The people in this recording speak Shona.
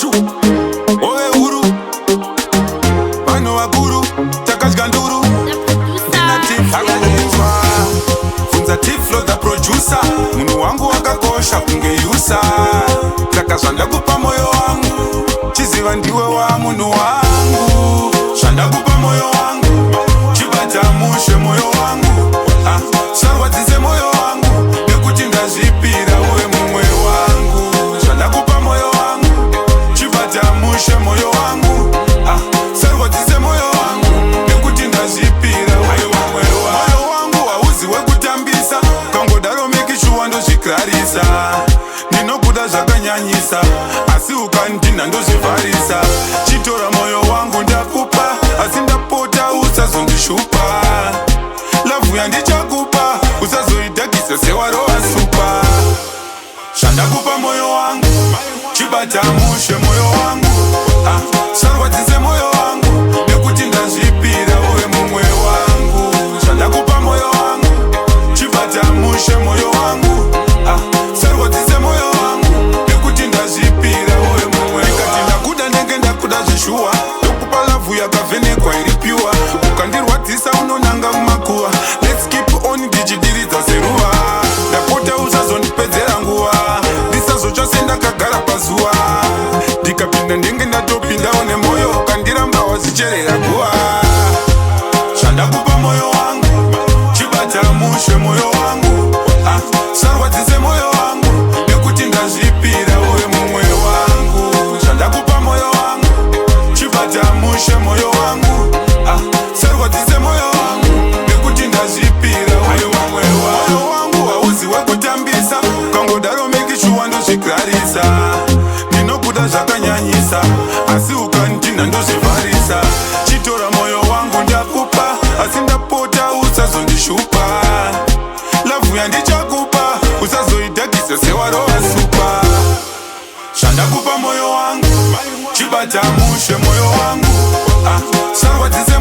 Chu Owe uru Pano wakuru Takashka nduru Funza tiflo the producer Munu wangu wakakosha kungeyusa Takashanda kupa moyo wangu Chiziva ndiwe wa munu wangu Shanda kupa moyo wangu Chibata mushe moyo wangu Sarwa tize moyo wangu Nekuti ndazipira uwe mumwe wangu Shanda kupa moyo wangu Chibata mushe moyo wangu Sarwa tize moyo wangu Nekuti ndazipira uwe mumwe wangu Moyo wangu hauzi wekutambisa Kangodaro mekishuwa ndozviklarisa Ndinokuda zvakanyanyisa Asi ukandina ndozvivarisa Chitora moyo wangu ndakupa Asi ndapota usazondishupa Lavu yandichakupa Usazoidakisa sewarova supa Shandakupa moyo wangu Chibata mushe moyo wangu Sarwatize moyo wangu Nekuti ndazvipira uwe mumwe wangu Shandakupa moyo wangu Chibata mushe moyo wangu Sarwatize moyo wangu Nekuti ndazvipira uwe mumwe wangu Ndikati ndakuda ndenge ndakuda zvishuwa Ndokupa lavu yakavhenekwa iri piwa Ukandirwadzisa unonanga kumakuwa Let's keep on dichidiriza seruva Ndapota usazondipedzera nguva Ndisazotsva ndakagara pazuva Ndikapinda ndenge ndatopindawo nemoyo Ukandiramba wazicherera guva Shandakupa moyo wangu Chibata mushe moyo wangu Sarwadzise moyo wangu Nekuti ndazvipira uwe mumwe wangu Shandakupa moyo wangu Chibata mushe moyo wangu Sarwadzise moyo wangu Nekuti ndazvipira uwe mumwe wangu Moyo wangu hauzi wekutambisa Kangodaro mekishuwa ndozviklarisa Ndinokuda zvakanyanyisa Asi ukandina ndozvivarisa Chitora moyo wangu ndakupa Asi ndapota usazondishupa Lavu yandichakupa Usazoidakisa sewarova supa Shandakupa moyo wangu Chibata mushe moyo wangu Sarwadzise